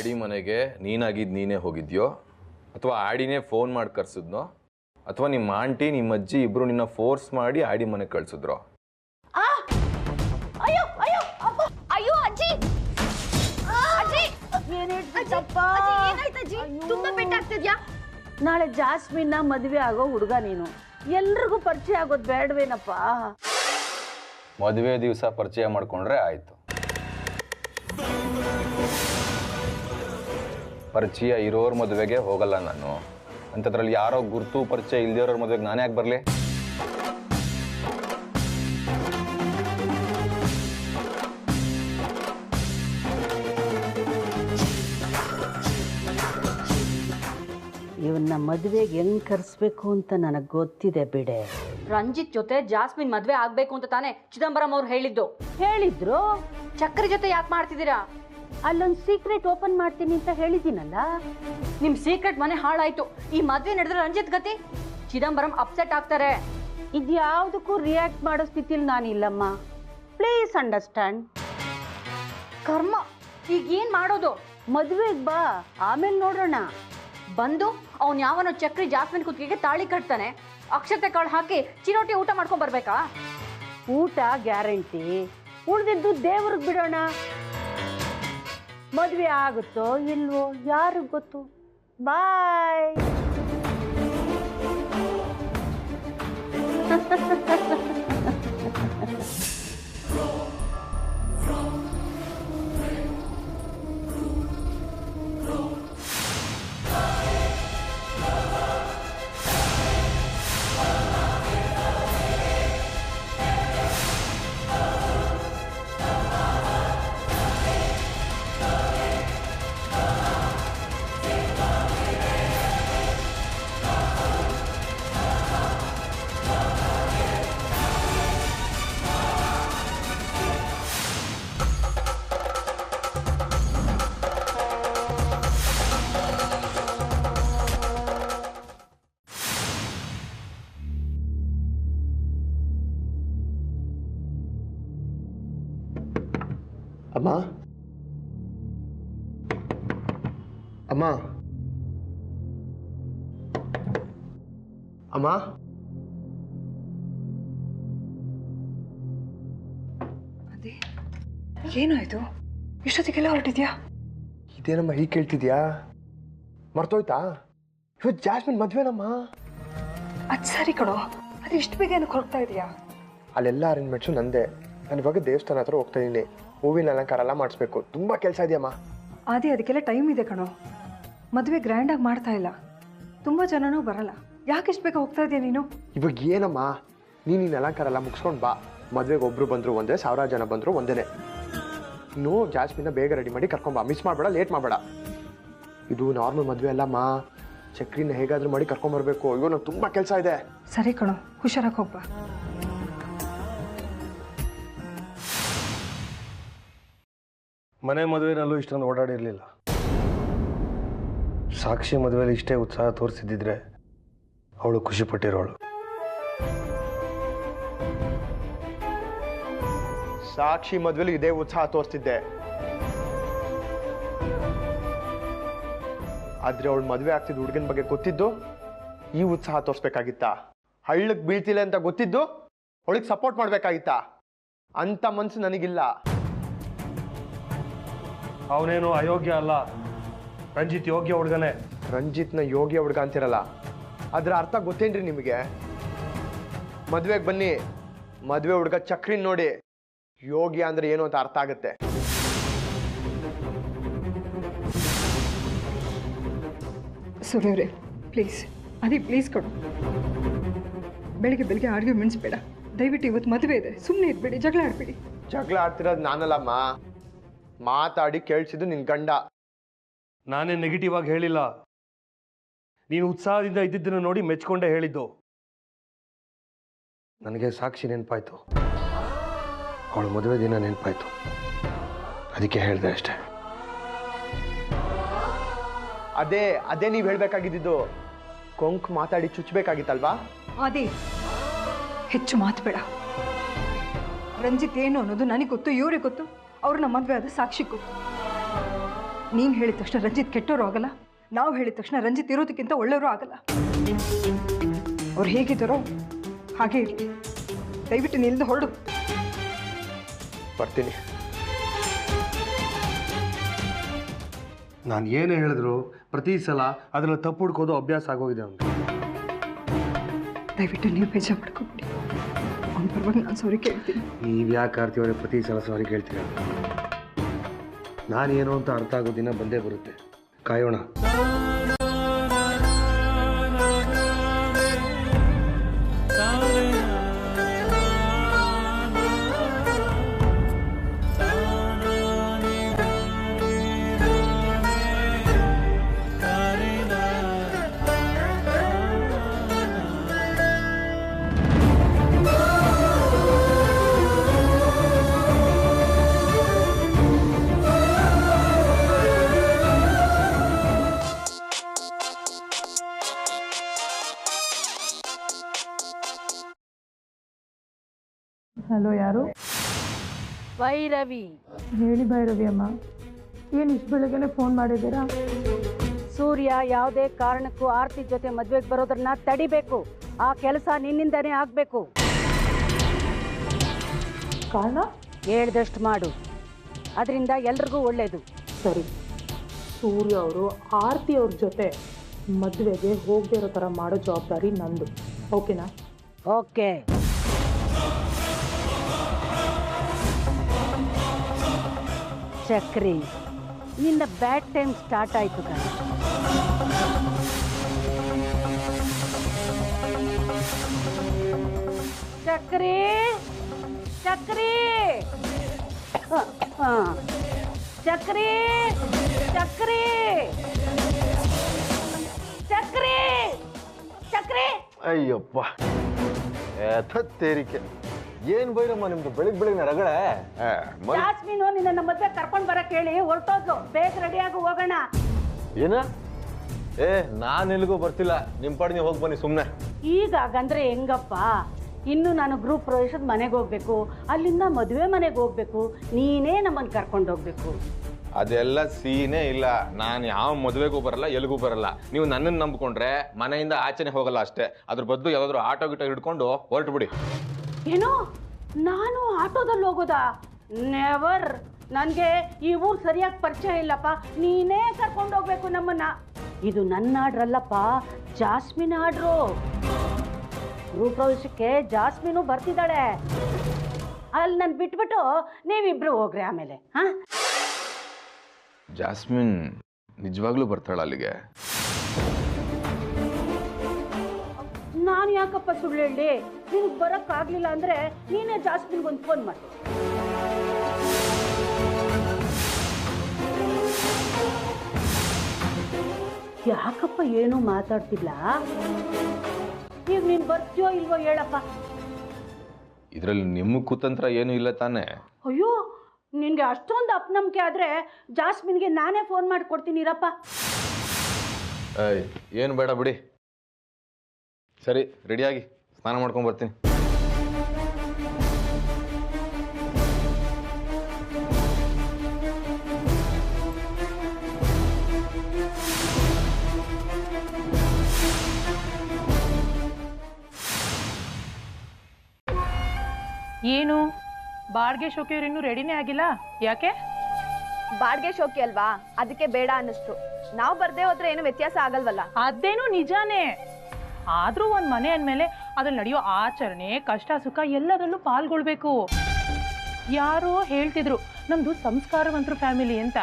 ಆಡಿ ಮನೆಗೆ ನೀನೇ ಹೋಗಿದ್ಯೋ ಅಥವಾ ಆಡಿನೇ ಫೋನ್ ಮಾಡಿ ಕರ್ಸಿದ್ನೋ ಅಥವಾ ನಿಮ್ಮ ಆಂಟಿ ನಿಮ್ಮ ಅಜ್ಜಿ ಇಬ್ರು ನಿನ್ನ ಫೋರ್ಸ್ ಮಾಡಿ ಆಡಿ ಮನೆಗೆ ಕಳ್ಸಿದ್ರೋ? ಅಯ್ಯೋ ಅಯ್ಯೋ ಅಯ್ಯೋ ಅಜ್ಜಿ ಅಜ್ಜಿ ಏನಾಯ್ತಜ್ಜಿ? ತುಂಬಾ ಪೆಟ್ಟಾಗ್ತಿದ್ಯಾ? ನಾಳೆ ಜಾಸ್ಮಿನ್ನ ಮದುವೆ ಆಗೋ ಹುಡುಗ ನೀನು, ಎಲ್ರಿಗೂ ಪರಿಚಯ ಆಗೋದು ಬೇಡವೇನಪ್ಪ? ಮದುವೆ ದಿವಸ ಪರಿಚಯ ಮಾಡ್ಕೊಂಡ್ರೆ ಆಯ್ತು. ಪರಿಚಯ ಇರೋರ್ ಮದುವೆಗೆ ಹೋಗಲ್ಲ ನಾನು. ಅಂಥದ್ರಲ್ಲಿ ಯಾರೋ ಗುರ್ತು ಪರಿಚಯ ಇಲ್ದಿರೋರ್ ಮದುವೆಗೆ ನಾನು ಯಾಕೆ ಬರಲಿ? ಇವನ್ನ ಮದುವೆಗೆ ಹೆಂಗ್ ಕರ್ಸ್ಬೇಕು ಅಂತ ನನಗೆ ಗೊತ್ತಿದೆ ಬಿಡೆ. ರಂಜಿತ್ ಜೊತೆ ಜಾಸ್ಮಿನ್ ಮದ್ವೆ ಆಗ್ಬೇಕು ಅಂತ ತಾನೇ ಚಿದಂಬರಂ ಅವ್ರು ಹೇಳಿದ್ರು. ಚಕ್ರಿ ಜೊತೆ ಯಾಕೆ ಮಾಡ್ತಿದ್ದೀರಾ? ಅಲ್ಲೊಂದು ಸೀಕ್ರೆಟ್ ಓಪನ್ ಮಾಡ್ತೀನಿ ಅಂತ ಹೇಳಿದ್ದೀನಲ್ಲ. ನಿಮ್ ಸೀಕ್ರೆಟ್ ಮನೆ ಹಾಳಾಯ್ತು. ಈ ಮದ್ವೆ ನಡೆದ್ರೆ ರಂಜಿತ್ ಗತಿ? ಚಿದಂಬರಂ ಅಪ್ಸೆಟ್ ಆಗ್ತಾರೆ. ಇದ್ಯಾವುದಕ್ಕೂ ರಿಯಾಕ್ಟ್ ಮಾಡೋ ಸ್ಥಿತಿಲಿ ನಾನಿಲ್ಲಮ್ಮ. Please understand. ಕರ್ಮ, ಈಗ ಏನ್ ಮಾಡೋದು? ಮದುವೆಗೆ ಬಾ, ಆಮೇಲೆ ನೋಡೋಣ. ಬಂದು ಅವ್ನು ಯಾವನೋ ಚಕ್ರಿ ಜಾಸ್ಮಿನ್ ಕುತ್ತಿಗೆಗೆ ತಾಳಿ ಕಟ್ತಾನೆ, ಅಕ್ಷತೆ ಕಾಳು ಹಾಕಿ ಚಿರೋಟಿ ಊಟ ಮಾಡ್ಕೊಂಡ್ ಬರ್ಬೇಕಾ? ಊಟ ಗ್ಯಾರಂಟಿ, ಉಳಿದಿದ್ದು ದೇವ್ರಿಗೆ ಬಿಡೋಣ. ಮದುವೆ ಆಗುತ್ತೋ ಇಲ್ವೋ ಯಾರಿಗ್ ಗೊತ್ತು. ಬಾಯ್. ಅಮ್ಮ ಅಮ್ಮ ಅಮ್ಮ ಅದೇ ಏನಾಯ್ತು? ಇಷ್ಟೊತ್ತಿಗೆಲ್ಲ ಹೊರಟಿದ್ಯಾ? ಇದೇನಮ್ಮ ಹೀಗೆ ಕೇಳ್ತಿದ್ಯಾ? ಮರ್ತೋಯ್ತಾ? ಇವತ್ತು ಜಾಸ್ಮಿನ್ ಮದ್ವೆನಮ್ಮ. ಅದು ಸರಿ ಕಣೋ, ಅದು ಇಷ್ಟು ಬೇಗ ಏನಕ್ಕೆ ಹೊರಡ್ತಾ ಇದೆಯಾ? ಅಲ್ಲೆಲ್ಲ ಅರೇಂಜ್ಮೆಂಟ್ಸು ನಂದೆ. ನಾನು ಇವಾಗ ದೇವಸ್ಥಾನ ಹತ್ರ ಹೋಗ್ತಾ ಇದ್ದೀನಿ. ಹೂವಿನ ಅಲಂಕಾರ ಎಲ್ಲ ಮಾಡಿಸ್ಬೇಕು. ತುಂಬ ಕೆಲಸ ಇದೆಯಮ್ಮ. ಅದೇ ಅದಕ್ಕೆಲ್ಲ ಟೈಮ್ ಇದೆ ಕಣೋ. ಮದುವೆ ಗ್ರ್ಯಾಂಡಾಗಿ ಮಾಡ್ತಾ ಇಲ್ಲ, ತುಂಬ ಜನನೂ ಬರಲ್ಲ. ಯಾಕೆ ಇಷ್ಟು ಬೇಗ ಹೋಗ್ತಾ ಇದೆಯಾ ನೀನು? ಇವಾಗ ಏನಮ್ಮ, ನೀನು ಅಲಂಕಾರ ಎಲ್ಲ ಮುಗಿಸ್ಕೊಂಡು ಬಾ. ಮದುವೆಗೆ ಒಬ್ರು ಬಂದರು ಒಂದೇ, 1000 ಜನ ಬಂದರು ಒಂದೇ. ಇನ್ನು ಜಾಸ್ಮಿನ್ನ ಬೇಗ ರೆಡಿ ಮಾಡಿ ಕರ್ಕೊಂಬ. ಮಿಸ್ ಮಾಡಬೇಡ, ಲೇಟ್ ಮಾಡಬೇಡ. ಇದು ನಾರ್ಮಲ್ ಮದುವೆ ಅಲ್ಲಮ್ಮ. ಚಕ್ರಿನ ಹೇಗಾದರೂ ಮಾಡಿ ಕರ್ಕೊಂಬರ್ಬೇಕು. ಇವಾಗ ನಂಗೆ ತುಂಬ ಕೆಲಸ ಇದೆ. ಸರಿ ಕಣೋ, ಹುಷಾರಾಗಿ ಹೋಗ್ಬಾ. ಮನೆ ಮದುವೆನಲ್ಲೂ ಇಷ್ಟೊಂದು ಓಡಾಡಿರಲಿಲ್ಲ. ಸಾಕ್ಷಿ ಮದುವೆಯಲ್ಲಿ ಇಷ್ಟೇ ಉತ್ಸಾಹ ತೋರಿಸಿದ್ದಿದ್ರೆ ಅವಳು ಖುಷಿ ಪಟ್ಟಿರೋಳು. ಸಾಕ್ಷಿ ಮದುವೆಲಿ ಇದೇ ಉತ್ಸಾಹ ತೋರಿಸ್ತಿದ್ದೆ. ಆದ್ರೆ ಅವಳು ಮದುವೆ ಆಗ್ತಿದ್ದು ಹುಡುಗನ ಬಗ್ಗೆ ಗೊತ್ತಿದ್ದು ಈ ಉತ್ಸಾಹ ತೋರಿಸ್ಬೇಕಾಗಿತ್ತಾ? ಹಳ್ಳಕ್ಕೆ ಬೀಳ್ತಿಲ್ಲ ಅಂತ ಗೊತ್ತಿದ್ದು ಅವಳಿಗೆ ಸಪೋರ್ಟ್ ಮಾಡ್ಬೇಕಾಗಿತ್ತಾ? ಅಂತ ಮನ್ಸು ನನಗಿಲ್ಲ. ಅವನೇನು ಅಯೋಗ್ಯ ಅಲ್ಲ, ರಂಜಿತ್ ಯೋಗ್ಯ ಹುಡುಗನೇ. ರಂಜಿತ್ನ ಯೋಗ್ಯ ಹುಡುಗ ಅಂತಿರಲ್ಲ, ಅದ್ರ ಅರ್ಥ ಗೊತ್ತೇನ್ರಿ ನಿಮಗೆ? ಮದುವೆಗೆ ಬನ್ನಿ, ಮದುವೆ ಹುಡುಗ ಚಕ್ರಿನ ನೋಡಿ ಯೋಗ್ಯ ಅಂದ್ರೆ ಏನು ಅಂತ ಅರ್ಥ ಆಗುತ್ತೆ. ಸುರೇವ್ರೆ ಪ್ಲೀಸ್, ಅದೇ ಪ್ಲೀಸ್ ಕೊಡು. ಬೆಳಿಗ್ಗೆ ಆರ್ಗ್ಯುಮೆಂಟ್ಸ್ ಬೇಡ ದಯವಿಟ್ಟು. ಇವತ್ತು ಮದುವೆ ಇದೆ, ಸುಮ್ಮನೆ ಇದ್ಬೇಡಿ, ಜಗಳ ಆಡ್ಬೇಡಿ. ಜಗಳ ಆಡ್ತಿರೋದು ನಾನಲ್ಲಮ್ಮ, ಮಾತಾಡಿ ಕೇಳಿಸಿದ್ದು ನಿನ್ ಗಂಡ. ನಾನೇ ನೆಗೆಟಿವ್ ಆಗಿ ಹೇಳಿಲ್ಲ, ನೀನು ಉತ್ಸಾಹದಿಂದ ಇದ್ದಿದ್ದನ್ನು ನೋಡಿ ಮೆಚ್ಕೊಂಡೇ ಹೇಳಿದ್ದು. ನನಗೆ ಸಾಕ್ಷಿ ನೆನಪಾಯ್ತು, ಅವಳು ಮದುವೆ ದಿನ ನೆನಪಾಯ್ತು, ಅದಕ್ಕೆ ಹೇಳಿದೆ ಅಷ್ಟೇ. ಅದೇ ನೀವು ಹೇಳ್ಬೇಕಾಗಿದ್ದು. ಕೊಂಕ್ ಮಾತಾಡಿ ಚುಚ್ಚಬೇಕಾಗಿತ್ತಲ್ವಾ? ಅದೇ ಹೆಚ್ಚು ಮಾತು ಬೇಡ. ರಂಜಿತ್ ಏನು ಅನ್ನೋದು ನನಗೆ ಗೊತ್ತು, ಇವ್ರಿಗೆ ಗೊತ್ತು. ಅವ್ರನ್ನ ಮದುವೆ ಆದ ಸಾಕ್ಷಿ ಗೊತ್ತು. ನೀನು ಹೇಳಿದ ತಕ್ಷಣ ರಂಜಿತ್ ಕೆಟ್ಟವರು ಆಗಲ್ಲ, ನಾವು ಹೇಳಿದ ತಕ್ಷಣ ರಂಜಿತ್ ಇರೋದಕ್ಕಿಂತ ಒಳ್ಳೆಯವರು ಆಗಲ್ಲ. ಅವ್ರು ಹೇಗಿದ್ದಾರೋ ಹಾಗೆ ಇರಲಿ. ದಯವಿಟ್ಟು ನಿಲ್ದು ಹೊರಡು. ಬರ್ತೀನಿ. ನಾನು ಏನೇ ಹೇಳಿದ್ರು ಪ್ರತಿ ಸಲ ಅದರಲ್ಲಿ ತಪ್ಪು ಹುಡ್ಕೋದು ಅಭ್ಯಾಸ ಆಗೋಗಿದೆ ಅವ್ನಿಗೆ. ದಯವಿಟ್ಟು ನೀವು ಬೇಜಾರು ಮಾಡ್ಕೊಬಿಡಿ. ಅವ್ನ ಪರವಾಗಿ ನಾನು ಸಾರಿ ಕೇಳ್ತೀನಿ. ನೀವು ಯಾಕೆ ಆರ್ತಿಯವರೇ ಪ್ರತಿ ಸಲ ಸಾರಿ ಕೇಳ್ತೀರ? ನಾನೇನು ಅಂತ ಅರ್ಥ ಆಗೋ ದಿನ ಬಂದೇ ಬರುತ್ತೆ, ಕಾಯೋಣ. ಹಲೋ, ಯಾರು? ಭೈರವಿ. ಹೇಳಿ ಭೈರವಿ ಅಮ್ಮ, ಏನು ಇಷ್ಟು ಬೆಳಗ್ಗೆನೆ ಫೋನ್ ಮಾಡಿದ್ದೀರಾ? ಸೂರ್ಯ ಯಾವುದೇ ಕಾರಣಕ್ಕೂ ಆರ್ತಿ ಜೊತೆ ಮದುವೆಗೆ ಬರೋದನ್ನ ತಡಿಬೇಕು. ಆ ಕೆಲಸ ನಿನ್ನಿಂದನೇ ಆಗಬೇಕು. ಕಾರಣ? ಹೇಳ್ದಷ್ಟು ಮಾಡು, ಅದರಿಂದ ಎಲ್ರಿಗೂ ಒಳ್ಳೆಯದು. ಸರಿ, ಸೂರ್ಯ ಅವರು ಆರ್ತಿ ಅವ್ರ ಜೊತೆ ಮದುವೆಗೆ ಹೋಗದೇ ಇರೋ ಥರ ಮಾಡೋ ಜವಾಬ್ದಾರಿ ನಂದು. ಓಕೆನಾ? ಓಕೆ. ಚಕ್ರಿ, ನಿನ್ನ ಬ್ಯಾಡ್ ಟೈಮ್ ಸ್ಟಾರ್ಟ್ ಆಯಿತು ಕಣ. ಚಕ್ರಿ ಚಕ್ರಿ ಚಕ್ರಿ ಚಕ್ರಿ ಚಕ್ರಿ ಚಕ್ರಿ. ಅಯ್ಯಪ್ಪ, ತೇರಿಕೆ ಏನ್ ಬೈರಮ್ಮ ನಿಮ್ದು ಬೆಳಿಗ್ಗೆ ರಗಳೆ. ಜಾಸ್ಮಿನು ನಿನ್ನ ಮದ್ವೆ ಕರ್ಕೊಂಡ್ ಬರಕ್ ಹೇಳಿ ಹೊರಟೋದ್ಲು. ಬೇಗ ರೆಡಿಯಾಗಿ ಹೋಗೋಣ. ಏನ? ನಾನ್ ಎಲ್ಲಿಗೂ ಬರ್ತಿಲ್ಲ, ನಿಮ್ ಪಾಡಿ ನೀವು ಹೋಗಿ ಬನ್ನಿ ಸುಮ್ನೆ. ಈಗ ಹಾಗಂದ್ರೆ ಹೆಂಗಪ್ಪ? ಇನ್ನು ನಾನು ಗ್ರೂಪ್ ಪ್ರವೇಶದ ಮನೆಗೆ ಹೋಗ್ಬೇಕು, ಅಲ್ಲಿಂದ ಮದುವೆ ಮನೆಗೆ ಹೋಗ್ಬೇಕು, ನೀನೇ ನಮ್ಮನ್ನು ಕರ್ಕೊಂಡು ಹೋಗ್ಬೇಕು. ಅದೆಲ್ಲ ಸೀನೇ ಇಲ್ಲ. ನಾನು ಯಾವ ಮದುವೆಗೂ ಬರಲ್ಲ, ಎಲ್ಲಿಗೂ ಬರಲ್ಲ. ನೀವು ನನ್ನನ್ನು ನಂಬ್ಕೊಂಡ್ರೆ ಮನೆಯಿಂದ ಆಚೆನೆ ಹೋಗಲ್ಲ ಅಷ್ಟೇ. ಅದ್ರ ಬದಲು ಯಾವ್ದಾದ್ರು ಆಟೋ ಗಿಟೋ ಹಿಡ್ಕೊಂಡು ಹೊರಟು ಬಿಡಿ. ಏನೋ ನಾನು ಆಟೋದಲ್ಲಿ ಹೋಗೋದಾ? ನೆವರ್. ನನಗೆ ಈ ಊರು ಸರಿಯಾಗಿ ಪರಿಚಯ ಇಲ್ಲಪ್ಪ, ನೀನೇ ಕರ್ಕೊಂಡು ಹೋಗ್ಬೇಕು ನಮ್ಮನ್ನ. ಇದು ನನ್ನ ಆರ್ಡ್ರಲ್ಲಪ್ಪ, ಜಾಸ್ಮಿನ್ ಆರ್ಡ್ರು. ಗ್ರೂಪ್ ಪ್ರವೇಶಕ್ಕೆ ಜಾಸ್ಮಿನು ಬರ್ತಿದ್ದಾಳೆ. ಅಲ್ಲಿ ನಾನು ಬಿಟ್ಬಿಟ್ಟು ನೀವಿಬ್ರು ಹೋಗ್ರಿ ಆಮೇಲೆ. ಹಾಂ, ಜಾಸ್ಮಿನ್ ನಿಜವಾಗ್ಲೂ ಬರ್ತಾಳ ಅಲ್ಲಿಗೆ? ನಾನು ಯಾಕಪ್ಪ ಸುಳ್ಳು ಹೇಳಿ? ನಿನಗೆ ಬರೋಕ್ಕಾಗಲಿಲ್ಲ ಅಂದರೆ ನೀನೇ ಜಾಸ್ಮಿನ್ಗೊಂದು ಫೋನ್ ಮಾಡಿ. ಯಾಕಪ್ಪ ಏನೂ ಮಾತಾಡ್ತಿಲ್ಲ? ಈಗ ನೀನು ಬರ್ತೀಯೋ ಇಲ್ವೋ ಹೇಳಪ್ಪ. ಇದರಲ್ಲಿ ನಿಮ್ಮ ಕುತಂತ್ರ ಏನೂ ಇಲ್ಲ ತಾನೇ? ಅಯ್ಯೋ, ನಿನಗೆ ಅಷ್ಟೊಂದು ಅಪನಂಬಿಕೆ ಆದರೆ ಜಾಸ್ಮಿನ್ಗೆ ನಾನೇ ಫೋನ್ ಮಾಡಿ ಕೊಡ್ತೀನಿ ಇರಪ್ಪ. ಏನು ಬೇಡ ಬಿಡಿ. ಸರಿ, ರೆಡಿಯಾಗಿ ಸ್ನಾನ ಮಾಡ್ಕೊಂಡು ಬರ್ತೀನಿ. ಏನು ಬಾಡ್ಗೆ ಶೋಕಿಯವ್ರು ಇನ್ನೂ ರೆಡಿನೇ ಆಗಿಲ್ಲ? ಯಾಕೆ? ಬಾಡ್ಗೆ ಶೋಕಿ ಅಲ್ವಾ, ಅದಕ್ಕೆ ಬೇಡ ಅನ್ನಿಸ್ತು. ನಾವು ಬರ್ದೇ ಹೋದ್ರೆ ಏನು ವ್ಯತ್ಯಾಸ ಆಗಲ್ವಲ್ಲ. ಅದೇನು ನಿಜಾನೇ. ಆದ್ರೂ ಒಂದ್ ಮನೆ ಅಂದ್ಮೇಲೆ ಅದ್ರಲ್ಲಿ ನಡೆಯೋ ಆಚರಣೆ, ಕಷ್ಟ ಸುಖ ಎಲ್ಲದರಲ್ಲೂ ಪಾಲ್ಗೊಳ್ಬೇಕು. ಯಾರೋ ಹೇಳ್ತಿದ್ರು ನಮ್ದು ಸಂಸ್ಕಾರವಂತರು ಫ್ಯಾಮಿಲಿ ಅಂತ.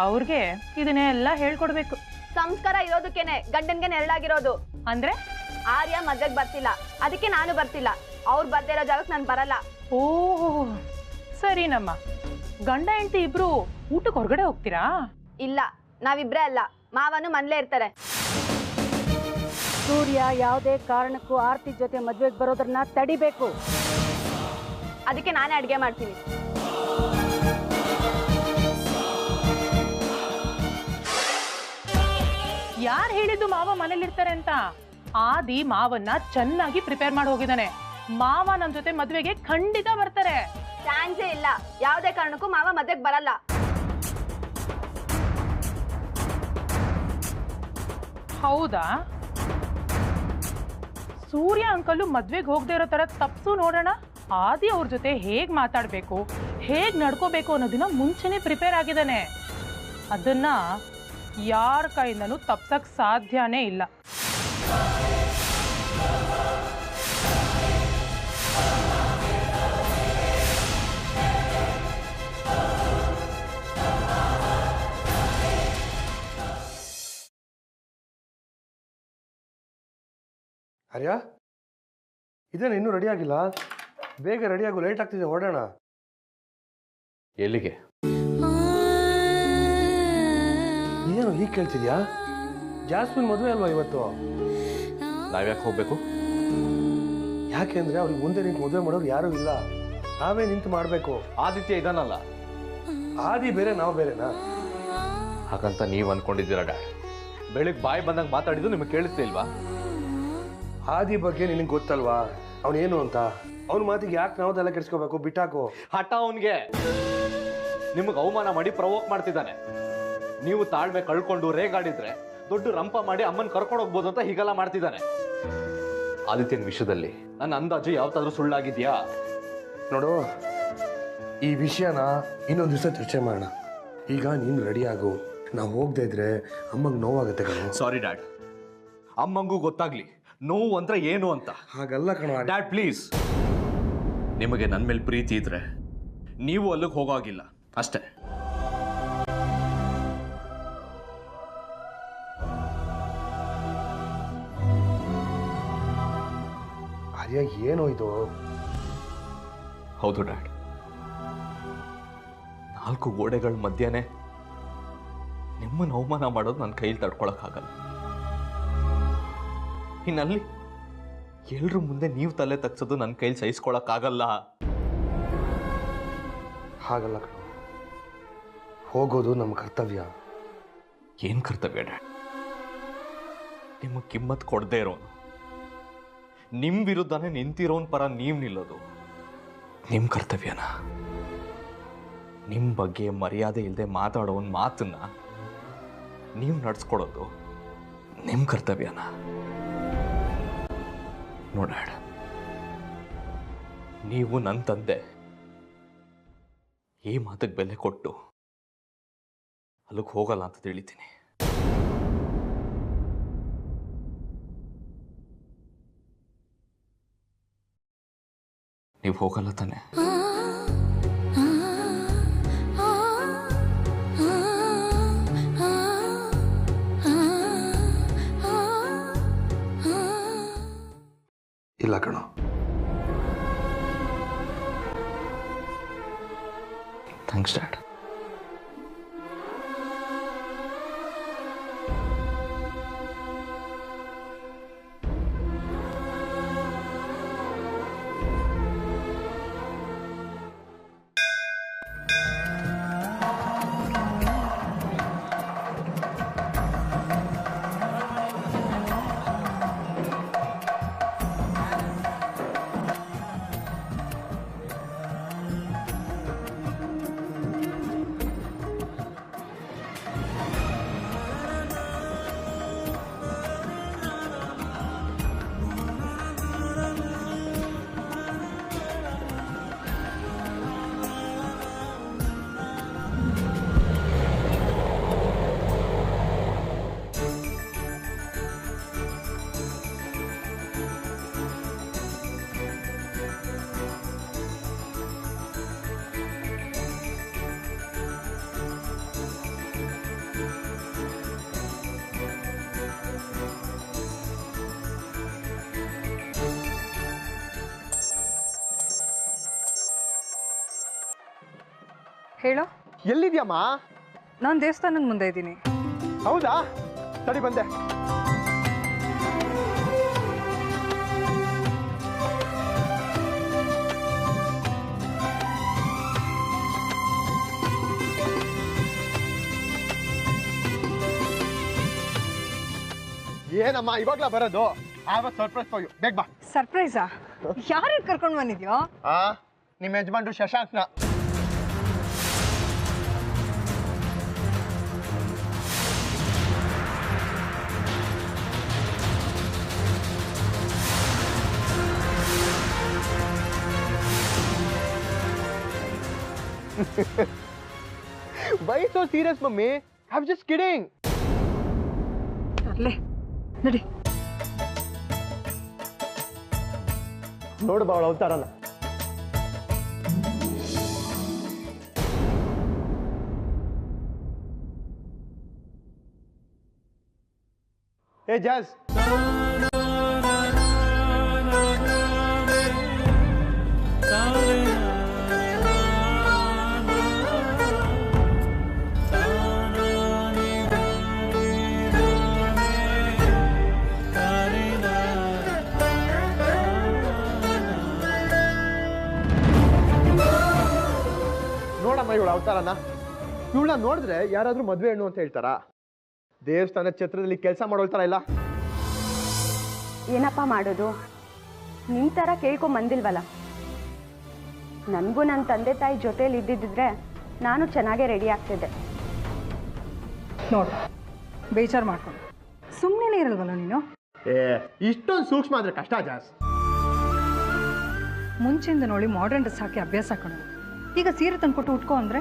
ಅವ್ರಿಗೆ ಇದನ್ನೆಲ್ಲ ಹೇಳ್ಕೊಡ್ಬೇಕು. ಸಂಸ್ಕಾರ ಇರೋದಕ್ಕೇನೆ ಗಂಡನ್ಗೆ ನೆರಳಾಗಿರೋದು. ಅಂದ್ರೆ ಆರ್ಯ ಮದ್ವೆಗೆ ಬರ್ತಿಲ್ಲ, ಅದಕ್ಕೆ ನಾನು ಬರ್ತಿಲ್ಲ. ಅವ್ರು ಬರ್ದೇ ಇರೋ ಜಾಗಕ್ಕೆ ನಾನು ಬರಲ್ಲ. ಓಹ್ ಸರಿನಮ್ಮ. ಗಂಡ ಹೆಂಡತಿ ಇಬ್ರು ಊಟಕ್ಕೆ ಹೊರಗಡೆ ಹೋಗ್ತೀರಾ? ಇಲ್ಲ, ನಾವಿಬ್ರೇ ಅಲ್ಲ, ಮಾವನು ಮನೇಲೇ ಇರ್ತಾರೆ. ಸೂರ್ಯ ಯಾವುದೇ ಕಾರಣಕ್ಕೂ ಆರ್ತಿ ಜೊತೆ ಮದುವೆಗೆ ಬರೋದನ್ನ ತಡಿಬೇಕು. ಅದಕ್ಕೆ ನಾನೇ ಅಡುಗೆ ಮಾಡ್ತೀನಿ. ಯಾರು ಹೇಳಿದ್ದು ಮಾವ ಮನೇಲಿರ್ತಾರೆ ಅಂತ? ಆದಿ ಮಾವನ್ನ ಚೆನ್ನಾಗಿ ಪ್ರಿಪೇರ್ ಮಾಡಿ ಹೋಗಿದ್ದಾನೆ. ಮಾವ ನನ್ನ ಜೊತೆ ಮದುವೆಗೆ ಖಂಡಿತ ಬರ್ತಾರೆ. ಚಾನ್ಸೇ ಇಲ್ಲ. ಯಾವುದೇ ಕಾರಣಕ್ಕೂ ಮಾವ ಮದ್ವೆಗೆ ಬರಲ್ಲ. ಹೌದಾ? ಸೂರ್ಯ ಅಂಕಲು ಮದ್ವೆಗೆ ಹೋಗದೆ ಇರೋ ತರ ತಪ್ಸು ನೋಡೋಣ. ಆದಿ ಅವ್ರ ಜೊತೆ ಹೇಗ್ ಮಾತಾಡ್ಬೇಕು, ಹೇಗ್ ನಡ್ಕೋಬೇಕು ಅನ್ನೋದನ್ನ ಮುಂಚೆನೆ ಪ್ರಿಪೇರ್ ಆಗಿದ್ದಾನೆ. ಅದನ್ನ ಯಾರ ಕೈಯಿಂದನೂ ತಪ್ಸಕ್ ಸಾಧ್ಯನೇ ಇಲ್ಲ. ಆರ್ಯ, ಇದೇನು ಇನ್ನೂ ರೆಡಿ ಆಗಿಲ್ಲ? ಬೇಗ ರೆಡಿ ಆಗು, ಲೇಟ್ ಆಗ್ತಿದೆ, ಹೊರಡೋಣ. ಎಲ್ಲಿಗೆ? ಏನು ಹೀಗೆ ಕೇಳ್ತಿದ್ಯಾ? ಜಾಸ್ಮಿನ್ ಮದುವೆ ಅಲ್ವಾ ಇವತ್ತು? ನಾವ್ಯಾಕೆ ಹೋಗ್ಬೇಕು? ಯಾಕೆಂದ್ರೆ ಅವ್ರಿಗೆ ಮುಂದೆ ನಿಂತು ಮದುವೆ ಮಾಡೋರು ಯಾರೂ ಇಲ್ಲ, ನಾವೇ ನಿಂತು ಮಾಡಬೇಕು. ಆದಿತ್ಯ ಇದಾನಲ್ಲ. ಆದಿ ಬೇರೆ, ನಾವು ಬೇರೆನಾ? ಹಾಗಂತ ನೀವು ಅನ್ಕೊಂಡಿದ್ದೀರಾ ಡ್ಯಾಡ್? ಬೆಳಿಗ್ಗೆ ಬಾಯಿ ಬಂದಾಗ ಮಾತಾಡಿದ್ದು ನಿಮಗೆ ಕೇಳಿಸ್ತಾ ಇಲ್ವಾ? ಆದಿ ಬಗ್ಗೆ ನಿನಗೆ ಗೊತ್ತಲ್ವಾ ಅವನೇನು ಅಂತ? ಅವನ ಮಾತಿಗೆ ಯಾಕೆ ನಾವು ತಲೆ ಕೆಡಿಸ್ಕೋಬೇಕು? ಬಿಟ್ಟಾಕು. ಹಠ ಅವನಿಗೆ. ನಿಮಗೆ ಅವಮಾನ ಮಾಡಿ ಪ್ರವೋಕ್ ಮಾಡ್ತಿದ್ದಾನೆ. ನೀವು ತಾಳ್ಮೆ ಕಳ್ಕೊಂಡು ರೇಗಾಡಿದ್ರೆ ದೊಡ್ಡ ರಂಪ ಮಾಡಿ ಅಮ್ಮನ್ ಕರ್ಕೊಂಡು ಹೋಗ್ಬೋದು ಅಂತ ಹೀಗೆಲ್ಲ ಮಾಡ್ತಿದ್ದಾನೆ. ಆದಿತ್ಯನ ವಿಷಯದಲ್ಲಿ ನನ್ನ ಅಂದಾಜು ಯಾವತ್ತಾದ್ರೂ ಸುಳ್ಳಾಗಿದ್ಯಾ? ನೋಡು, ಈ ವಿಷಯನ ಇನ್ನೊಂದು ದಿವಸ ಚರ್ಚೆ ಮಾಡೋಣ. ಈಗ ನೀನು ರೆಡಿ ಆಗು. ನಾವು ಹೋಗದೆ ಇದ್ರೆ ಅಮ್ಮಂಗೆ ನೋವಾಗುತ್ತೆ ಕಣೋ. ಸಾರಿ ಡ್ಯಾಡ್, ಅಮ್ಮಂಗೂ ಗೊತ್ತಾಗ್ಲಿ ನೋವು ಅಂದ್ರೆ ಏನು ಅಂತ. ಹಾಗಲ್ಲ ಕಣೋ ಡ್ಯಾಡ್ ಪ್ಲೀಸ್. ನಿಮಗೆ ನನ್ನ ಮೇಲೆ ಪ್ರೀತಿ ಇದ್ರೆ ನೀವು ಅಲ್ಲಿಗೆ ಹೋಗೋಗಿಲ್ಲ ಅಷ್ಟೇ. ಆರ್ಯ, ಏನೋ ಇದು? ಹೌದು ಡ್ಯಾಡ್, 4 ಗೋಡೆಗಳ ಮಧ್ಯೆನೆ ನಿಮ್ಮನ್ನು ಅವಮಾನ ಮಾಡೋದು ನನ್ನ ಕೈಲಿ ತಡ್ಕೊಳಕ್ಕಾಗಲ್ಲ. ಇನ್ನಲ್ಲಿ ಎಲ್ರ ಮುಂದೆ ನೀವು ತಲೆ ತಗ್ಸೋದು ನನ್ನ ಕೈಲಿ ಸಹಿಸ್ಕೊಳಕ್ಕಾಗಲ್ಲ. ಹಾಗಲ್ಲ ಕಣೋ, ಹೋಗೋದು ನಮ್ಮ ಕರ್ತವ್ಯ. ಏನ್ ಕರ್ತವ್ಯ ಡ್ಯಾಡ್? ನಿಮಗೆ ಕಿಮ್ಮತ್ ಕೊಡದೇ ಇರೋನು, ನಿಮ್ ವಿರುದ್ಧನೇ ನಿಂತಿರೋನ್ ಪರ ನೀವು ನಿಲ್ಲೋದು ನಿಮ್ ಕರ್ತವ್ಯನ? ನಿಮ್ ಬಗ್ಗೆ ಮರ್ಯಾದೆ ಇಲ್ಲದೆ ಮಾತಾಡೋನ್ ಮಾತನ್ನ ನೀವು ನಡ್ಸ್ಕೊಡೋದು ನಿಮ್ ಕರ್ತವ್ಯನ? ನೋಡಾಡ, ನೀವು ನನ್ನ ತಂದೆ. ಈ ಮಾತಿಗೆ ಬೆಲೆ ಕೊಟ್ಟು ಅಲ್ಲಿಗೆ ಹೋಗಲ್ಲ ಅಂತ ತಿಳಿತೀನಿ. ನೀವು ಹೋಗಲ್ಲ ತಾನೆ? ಇಲ್ಲ ಕಣೋ. Thanks dad. ಹೇಳೋ. ಎಲ್ಲಿದ್ಯಮ್ಮ? ನಾನು ದೇವಸ್ಥಾನದ ಮುಂದೆ ಇದ್ದೀನಿ. ಹೌದಾ? ತಡಿ ಬಂದೆ. ಏನಮ್ಮ ಇವಾಗ್ಲಾ ಬರೋದು? Surprise for you. ಬೇಗ ಬಾ. ಸರ್ಪ್ರೈಸಾ? ಯಾರು ಕರ್ಕೊಂಡು ಬಂದಿದ್ಯೋ? ನಿಮ್ಮ ಯಜಮಾನ್ರು ಶಶಾಂಕ್ನ. Why so serious, mummy? I'm just kidding. ಅರ್ಲೆ ನಡಿ. ನೋಡು ಬಾವಳ ಅವತಾರನ. Hey, Jazz. ನೋಡಮ್ಮ ಇವಳು ಅವತಾರನ. ಇವಳನ್ನ ನೋಡಿದ್ರೆ ಯಾರಾದ್ರೂ ಮದ್ವೆ ಹೆಣ್ಣು ಅಂತ ಹೇಳ್ತಾರಾ? ದೇವಸ್ಥಾನದ ಛತ್ರದಲ್ಲಿ ಕೆಲಸ ಮಾಡೋಳ್ತಾರ ಇಲ್ಲ. ಏನಪ್ಪ ಮಾಡೋದು? ನಿನ್ ತರ ಕೇಳ್ಕೊಂಡ್ ಬಂದಿಲ್ವಲ್ಲ. ನನಗೂ ನನ್ನ ತಂದೆ ತಾಯಿ ಜೊತೆಲಿ ಇದ್ದಿದ್ರೆ ನಾನು ಚೆನ್ನಾಗೇ ರೆಡಿ ಆಗ್ತಿದ್ದೆ. ನೋಡು, ಬೇಜಾರು ಮಾಡ್ಕೊಂಡು ಸುಮ್ಮನೆ ಇರಲ್ವಲ್ಲ ನೀನು. ಇಷ್ಟೊಂದು ಸೂಕ್ಷ್ಮ ಅಂದ್ರೆ ಕಷ್ಟ ಜಾಸ್. ಮುಂಚೆಯಿಂದ ನೋಡಿ ಮಾಡರ್ನ್ ಡ್ರೆಸ್ ಹಾಕಿ ಅಭ್ಯಾಸ ಕಣು. ಈಗ ಸೀರೆ ತಂದ್ಕೊಟ್ಟು ಉಟ್ಕೋ ಅಂದ್ರೆ?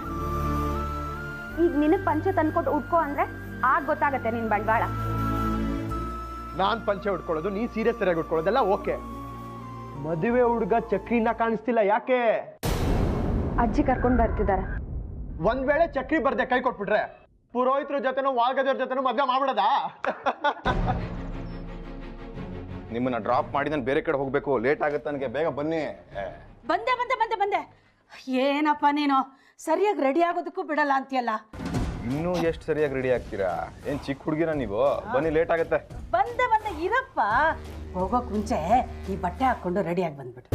ಈಗ ನಿನಗೆ ಪಂಚೆ ತಂದ್ಕೊಟ್ಟು ಉಟ್ಕೋ ಅಂದ್ರೆ ಆಗ ಗೊತ್ತಾಗತ್ತೆ ನಿನ್ ಬಂಡವಾಳ. ನಾನ್ ಪಂಚೆ ಉಟ್ಕೊಳ್ಳೋದು, ನೀ ಸೀರೆ ಸರಿಯಾಗಿ ಉಟ್ಕೊಳ್ಳೋದೆಲ್ಲ ಓಕೆ. ಮದುವೆ ಹುಡುಗ ಚಕ್ರಿನ ಕಾಣಿಸ್ತಿಲ್ಲ, ಯಾಕೆ? ಅಜ್ಜಿ ಕರ್ಕೊಂಡು ಬರ್ತಿದ್ದಾರೆ. ಒಂದ್ ವೇಳೆ ಚಕ್ರಿ ಬರ್ದೆ ಕೈ ಕೊಟ್ಬಿಟ್ರೆ ಪುರೋಹಿತರ ಜೊತೆನೋ ವಾಲ್ಗದವ್ರ ಜೊತೆನೋ ಮದ್ವೆ ಮಾಡ್ಬಿಡದ? ನಿಮ್ಮನ್ನ ಡ್ರಾಪ್ ಮಾಡಿ ನಾನು ಬೇರೆ ಕಡೆ ಹೋಗ್ಬೇಕು, ಲೇಟ್ ಆಗುತ್ತೆ ನನಗೆ, ಬೇಗ ಬನ್ನಿ. ಬಂದೆ ಬಂದೆ ಬಂದೆ ಬಂದೆ. ಏನಪ್ಪ ನೀನು ಸರಿಯಾಗಿ ರೆಡಿ ಆಗೋದಕ್ಕೂ ಬಿಡಲ್ಲ ಅಂತೀಯಲ್ಲ. ಇನ್ನೂ ಎಷ್ಟು ಸರಿಯಾಗಿ ರೆಡಿ ಆಗ್ತೀರಾ? ಏನ್ ಚಿಕ್ಕ ಹುಡುಗಿರ ನೀವು? ಬನ್ನಿ, ಲೇಟ್ ಆಗುತ್ತೆ. ಬಂದೆ ಬಂದೆ ಇರಪ್ಪ. ಹೋಗೋಕ್ ಮುಂಚೆ ಈ ಬಟ್ಟೆ ಹಾಕೊಂಡು ರೆಡಿಯಾಗಿ ಬಂದ್ಬಿಟ್ಟು.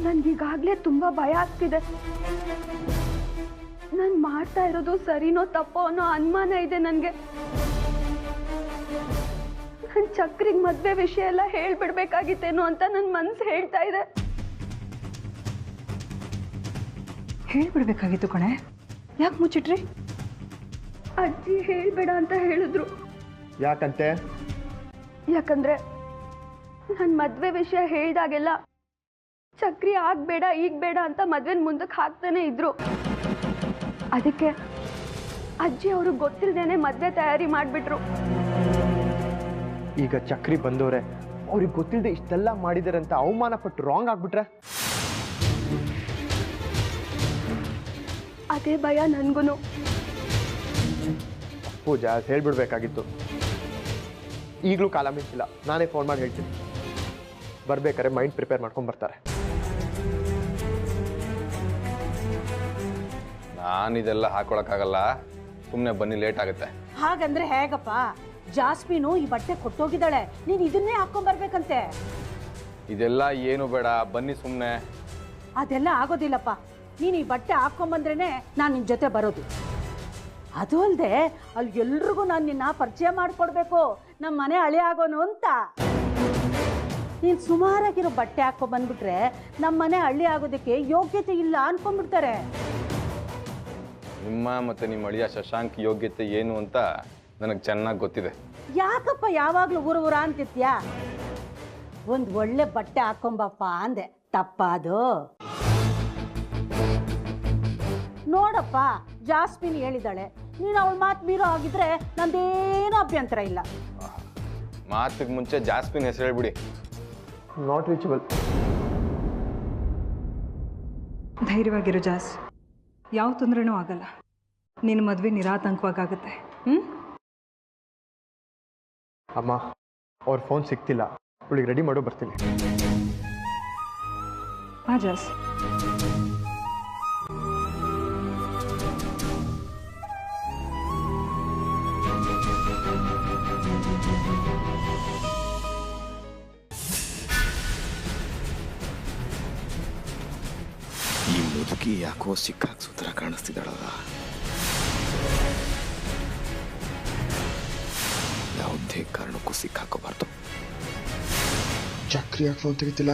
ನನ್ಗೀಗಾಗ್ಲೇ ತುಂಬಾ ಭಯ ಆಗ್ತಿದೆ. ನಾನು ಮಾಡ್ತಾ ಇರೋದು ಸರಿನೋ ತಪ್ಪೋ ಅನ್ನೋ ಅನುಮಾನ ಇದೆ ನನಗೆ. ನನ್ನ ಚಕ್ರಿಗೆ ಮದ್ವೆ ವಿಷಯ ಎಲ್ಲ ಹೇಳ್ಬಿಡ್ಬೇಕಾಗಿತ್ತೇನೋ ಅಂತ ನನ್ನ ಮನ್ಸು ಹೇಳ್ತಾ ಇದೆ. ಹೇಳ್ಬಿಡ್ಬೇಕಾಗಿತ್ತು ಕಣೆ, ಯಾಕೆ ಮುಚ್ಚಿಟ್ರಿ? ಅಜ್ಜಿ ಹೇಳ್ಬೇಡ ಅಂತ ಹೇಳಿದ್ರು. ಯಾಕಂತೆ? ಯಾಕಂದ್ರೆ ನನ್ನ ಮದ್ವೆ ವಿಷಯ ಹೇಳ್ದಾಗೆಲ್ಲ ಚಕ್ರಿ ಆಗ್ಬೇಡ ಈಗ ಬೇಡ ಅಂತ ಮದ್ವೆನ ಮುಂದಕ್ಕೆ ಹಾಕ್ತಾನೆ ಇದ್ರು. ಅದಕ್ಕೆ ಅಜ್ಜಿ ಅವರು ಗೊತ್ತಿಲ್ಲದೇನೆ ಮದ್ವೆ ತಯಾರಿ ಮಾಡ್ಬಿಟ್ರು. ಈಗ ಚಕ್ರಿ ಬಂದವ್ರೆ ಅವ್ರಿಗೆ ಗೊತ್ತಿಲ್ಲದೆ ಇಷ್ಟೆಲ್ಲ ಮಾಡಿದಾರೆ ಅಂತ ಅವಮಾನ ಪಟ್ಟು ರಾಂಗ್ ಆಗ್ಬಿಟ್ರೆ? ಅದೇ ಭಯ ನನ್ಗುನು. ಪೂಜಾ ಹೇಳ್ಬಿಡ್ಬೇಕಾಗಿತ್ತು. ಈಗಲೂ ಕಾಲ ಮಿಂಚಿಲ್ಲ, ನಾನೇ ಫೋನ್ ಮಾಡಿ ಹೇಳ್ತೀನಿ. ಬರ್ಬೇಕಾದ್ರೆ ಮೈಂಡ್ ಪ್ರಿಪೇರ್ ಮಾಡ್ಕೊಂಡ್ ಬರ್ತಾರೆ. ನಾನಿದೆಲ್ಲ ಹಾಕೊಳಕ್ಕಾಗಲ್ಲ, ಸುಮ್ಮನೆ ಬನ್ನಿ, ಲೇಟ್ ಆಗುತ್ತೆ. ಹಾಗಂದ್ರೆ ಹೇಗಪ್ಪ? ಜಾಸ್ಮಿನು ಈ ಬಟ್ಟೆ ಕೊಟ್ಟೋಗಿದ್ದಾಳೆ, ನೀನ್ ಇದನ್ನೇ ಹಾಕೊಂಡ್ ಬರ್ಬೇಕಂತೆ. ಇದೆಲ್ಲ ಏನು ಬೇಡ, ಬನ್ನಿ ಸುಮ್ಮನೆ. ಅದೆಲ್ಲ ಆಗೋದಿಲ್ಲಪ್ಪ. ನೀನು ಈ ಬಟ್ಟೆ ಹಾಕೊಂಬಂದ್ರೇನೆ ನಾನು ನಿನ್ನ ಜೊತೆ ಬರೋದು. ಅದು ಅಲ್ಲದೆ ಅಲ್ಲಿ ಎಲ್ರಿಗೂ ನಾನು ನಿನ್ನ ಪರಿಚಯ ಮಾಡಿಕೊಡ್ಬೇಕು, ನಮ್ಮ ಮನೆ ಹಳೆ ಆಗೋನು ಅಂತ. ನೀನು ಸುಮಾರಾಗಿರೋ ಬಟ್ಟೆ ಹಾಕೊಂಬಂದ್ಬಿಟ್ರೆ ನಮ್ಮ ಮನೆ ಹಳ್ಳಿ ಆಗೋದಕ್ಕೆ ಯೋಗ್ಯತೆ ಇಲ್ಲ ಅನ್ಕೊಂಡ್ಬಿಡ್ತಾರೆ. ನಿಮ್ಮ ಮತ್ತೆ ನಿಮ್ಮ ಅಳಿಯ ಶಶಾಂಕ್ ಯೋಗ್ಯತೆ ಏನು ಅಂತ ನನಗೆ ಚೆನ್ನಾಗಿ ಗೊತ್ತಿದೆ. ಯಾಕಪ್ಪ ಯಾವಾಗಲೂ ಊರ ಅಂತಿತ್ಯಾ? ಒಂದು ಒಳ್ಳೆ ಬಟ್ಟೆ ಹಾಕೊಂಬಪ್ಪ ಅಂದೆ, ತಪ್ಪ ಅದು? ನೋಡಪ್ಪ, ಜಾಸ್ಮಿನ್ ಹೇಳಿದಾಳೆ, ನೀನು ಅವಳ ಮಾತು ಮೀರೋ ಆಗಿದ್ರೆ ನಂದೇನೂ ಅಭ್ಯಂತರ ಇಲ್ಲ. ಮಾತಿಗೆ ಮುಂಚೆ ಜಾಸ್ಮಿನ್ ಹೆಸರು ಹೇಳ್ಬಿಡಿ. Not reachable. ಧೈರ್ಯವಾಗಿರು ಜಾಸ್, ಯಾವ ತೊಂದರೆನೂ ಆಗಲ್ಲ. ನಿನ್ನ ಮದುವೆ ನಿರಾತಂಕವಾಗುತ್ತೆ. ಅಮ್ಮ, ಅವ್ರ ಫೋನ್ ಸಿಗ್ತಿಲ್ಲ, ಅವಳಿಗೆ ರೆಡಿ ಮಾಡೋ ಬರ್ತೀನಿ. ಹಾ ಜಾಸ್. ಈ ಮುದುಕಿ ಯಾಕೋ ಸಿಕ್ಕಾಕ್ ಸೂತ್ರ ಕಾಣಿಸ್ತಿದ್ದಾಳಲ್ಲ. ಯಾವುದೇ ಕಾರಣಕ್ಕೂ ಸಿಕ್ಕಾಕೋಬಾರ್ದು. ಚಕ್ರಿ ಯಾಕೆ ಫೋನ್ ತೆಗಿತಿಲ್ಲ?